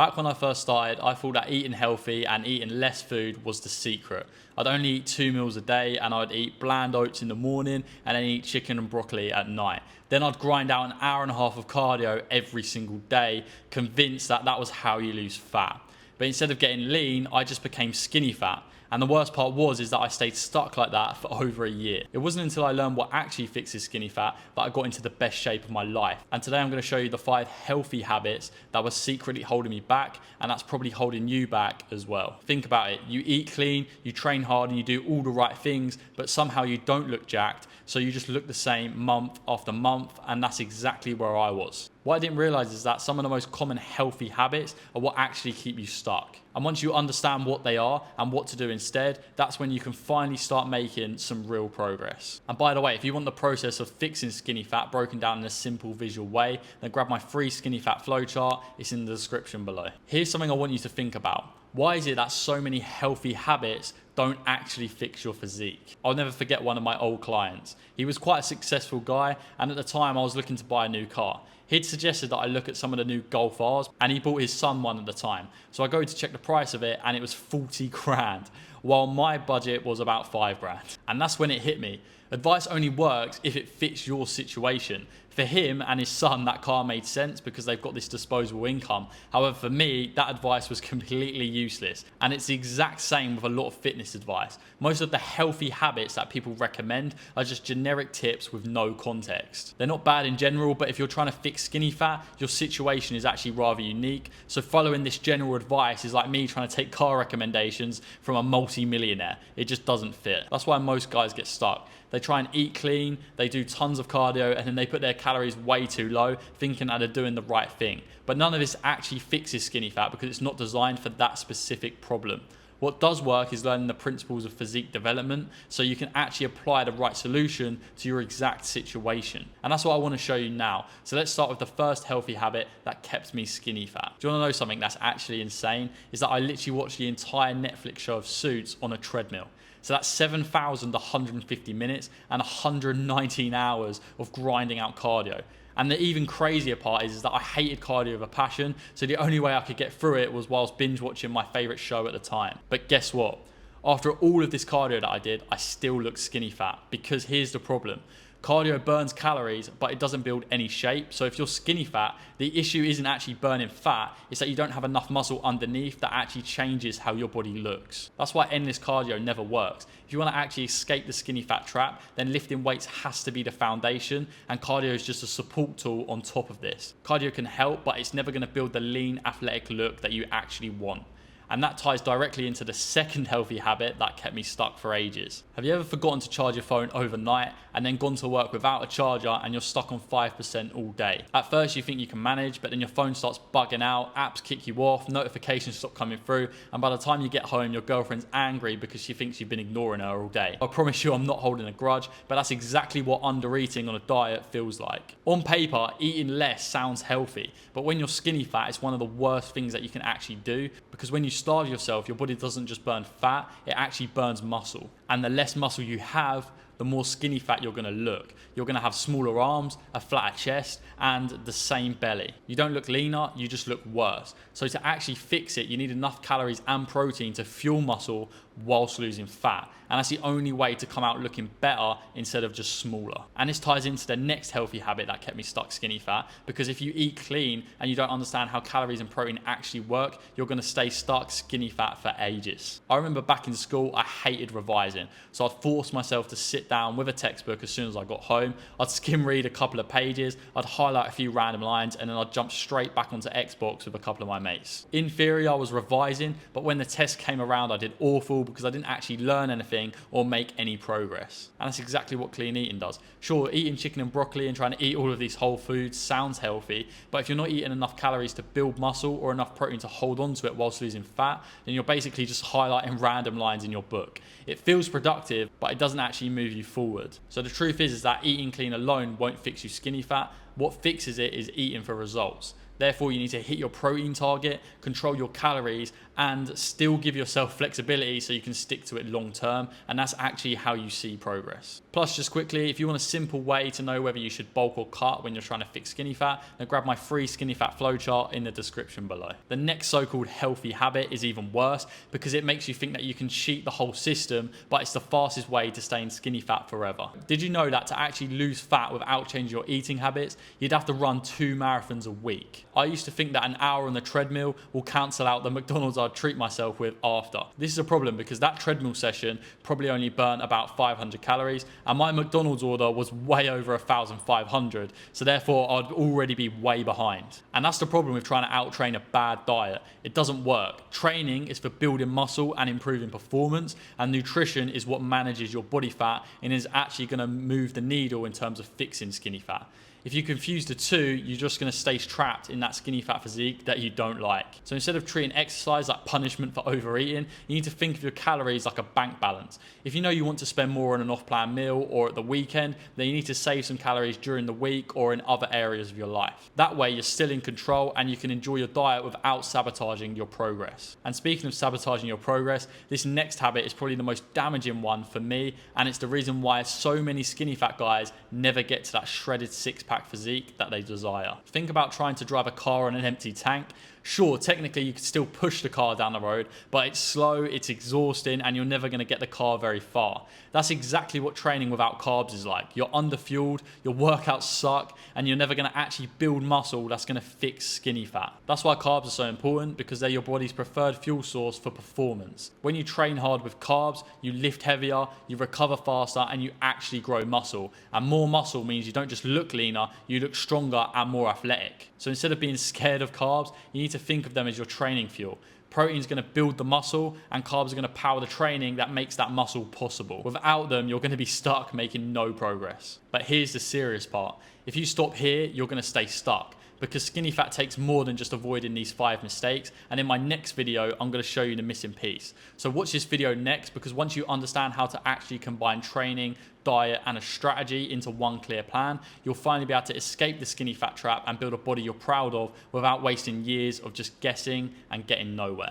Back when I first started, I thought that eating healthy and eating less food was the secret. I'd only eat 2 meals a day, and I'd eat bland oats in the morning and then eat chicken and broccoli at night. Then I'd grind out an hour and a half of cardio every single day, convinced that that was how you lose fat. But instead of getting lean, I just became skinny fat. And the worst part is that I stayed stuck like that for over a year. It wasn't until I learned what actually fixes skinny fat that I got into the best shape of my life. And today I'm going to show you the 5 healthy habits that were secretly holding me back, and that's probably holding you back as well. Think about it. You eat clean, you train hard, and you do all the right things, but somehow you don't look jacked. So you just look the same month after month, and that's exactly where I was. What I didn't realize is that some of the most common healthy habits are what actually keep you stuck. And once you understand what they are and what to do instead, that's when you can finally start making some real progress. And by the way, if you want the process of fixing skinny fat broken down in a simple visual way, then grab my free skinny fat flowchart. It's in the description below. Here's something I want you to think about. Why is it that so many healthy habits don't actually fix your physique? I'll never forget one of my old clients. He was quite a successful guy, and at the time I was looking to buy a new car. He'd suggested that I look at some of the new Golf Rs, and he bought his son one at the time. So I go to check the price of it, and it was 40 grand, while my budget was about 5 grand. And that's when it hit me. Advice only works if it fits your situation. For him and his son, that car made sense because they've got this disposable income. However, for me, that advice was completely useless. And it's the exact same with a lot of fitness advice. Most of the healthy habits that people recommend are just generic tips with no context. They're not bad in general, but if you're trying to fix skinny fat, your situation is actually rather unique. So following this general advice is like me trying to take car recommendations from a multi-millionaire. It just doesn't fit. That's why most guys get stuck. They try and eat clean, they do tons of cardio, and then they put their calories way too low, thinking that they're doing the right thing. But none of this actually fixes skinny fat because it's not designed for that specific problem. What does work is learning the principles of physique development so you can actually apply the right solution to your exact situation. And that's what I want to show you now. So let's start with the first healthy habit that kept me skinny fat. Do you want to know something that's actually insane? Is that I literally watched the entire Netflix show of Suits on a treadmill. So that's 7,150 minutes and 119 hours of grinding out cardio. And the even crazier part is that I hated cardio with a passion, so the only way I could get through it was whilst binge watching my favorite show at the time. But guess what? After all of this cardio that I did, I still look skinny fat, because here's the problem. Cardio burns calories, but it doesn't build any shape. So if you're skinny fat, the issue isn't actually burning fat, it's that you don't have enough muscle underneath that actually changes how your body looks. That's why endless cardio never works. If you want to actually escape the skinny fat trap, then lifting weights has to be the foundation, and cardio is just a support tool on top of this. Cardio can help, but it's never going to build the lean, athletic look that you actually want. And that ties directly into the second healthy habit that kept me stuck for ages. Have you ever forgotten to charge your phone overnight and then gone to work without a charger and you're stuck on 5% all day? At first you think you can manage, but then your phone starts bugging out, apps kick you off, notifications stop coming through, and by the time you get home, your girlfriend's angry because she thinks you've been ignoring her all day. I promise you I'm not holding a grudge, but that's exactly what under-eating on a diet feels like. On paper, eating less sounds healthy, but when you're skinny fat, it's one of the worst things that you can actually do, because when you starve yourself, your body doesn't just burn fat, it actually burns muscle. And the less muscle you have, the more skinny fat you're going to look. You're going to have smaller arms, a flatter chest, and the same belly. You don't look leaner, you just look worse. So to actually fix it, you need enough calories and protein to fuel muscle whilst losing fat. And that's the only way to come out looking better instead of just smaller. And this ties into the next healthy habit that kept me stuck skinny fat, because if you eat clean and you don't understand how calories and protein actually work, you're going to stay stuck skinny fat for ages. I remember back in school, I hated revising. So I'd force myself to sit down with a textbook as soon as I got home. I'd skim read a couple of pages, I'd highlight a few random lines, and then I'd jump straight back onto Xbox with a couple of my mates. In theory, I was revising, but when the test came around, I did awful because I didn't actually learn anything or make any progress. And that's exactly what clean eating does. Sure, eating chicken and broccoli and trying to eat all of these whole foods sounds healthy, but if you're not eating enough calories to build muscle or enough protein to hold on to it whilst losing fat, then you're basically just highlighting random lines in your book. It feels productive, but it doesn't actually move you forward. So the truth is that eating clean alone won't fix you skinny fat. What fixes it is eating for results. Therefore, you need to hit your protein target, control your calories, and still give yourself flexibility so you can stick to it long term. And that's actually how you see progress. Plus, just quickly, if you want a simple way to know whether you should bulk or cut when you're trying to fix skinny fat, then grab my free skinny fat flowchart in the description below. The next so-called healthy habit is even worse because it makes you think that you can cheat the whole system, but it's the fastest way to stay in skinny fat forever. Did you know that to actually lose fat without changing your eating habits, you'd have to run 2 marathons a week? I used to think that an hour on the treadmill will cancel out the McDonald's I'd treat myself with after. This is a problem because that treadmill session probably only burnt about 500 calories and my McDonald's order was way over 1,500, so therefore I'd already be way behind. And that's the problem with trying to out-train a bad diet. It doesn't work. Training is for building muscle and improving performance, and nutrition is what manages your body fat and is actually going to move the needle in terms of fixing skinny fat. If you confuse the two, you're just going to stay trapped in that skinny fat physique that you don't like. So instead of treating exercise like punishment for overeating, you need to think of your calories like a bank balance. If you know you want to spend more on an off-plan meal or at the weekend, then you need to save some calories during the week or in other areas of your life. That way you're still in control and you can enjoy your diet without sabotaging your progress. And speaking of sabotaging your progress, this next habit is probably the most damaging one for me, and it's the reason why so many skinny fat guys never get to that shredded six-pack physique that they desire. Think about trying to drive a car on an empty tank. Sure, technically you could still push the car down the road, but it's slow, it's exhausting, and you're never going to get the car very far. That's exactly what training without carbs is like. You're underfueled, your workouts suck, and you're never going to actually build muscle that's going to fix skinny fat. That's why carbs are so important, because they're your body's preferred fuel source for performance. When you train hard with carbs, you lift heavier, you recover faster, and you actually grow muscle. And more muscle means you don't just look leaner, you look stronger and more athletic. So instead of being scared of carbs, you need to think of them as your training fuel. Protein is going to build the muscle and carbs are going to power the training that makes that muscle possible. Without them, you're going to be stuck making no progress. But here's the serious part. If you stop here, you're going to stay stuck, because skinny fat takes more than just avoiding these 5 mistakes. And in my next video, I'm going to show you the missing piece. So watch this video next, because once you understand how to actually combine training, diet, and a strategy into one clear plan, you'll finally be able to escape the skinny fat trap and build a body you're proud of without wasting years of just guessing and getting nowhere.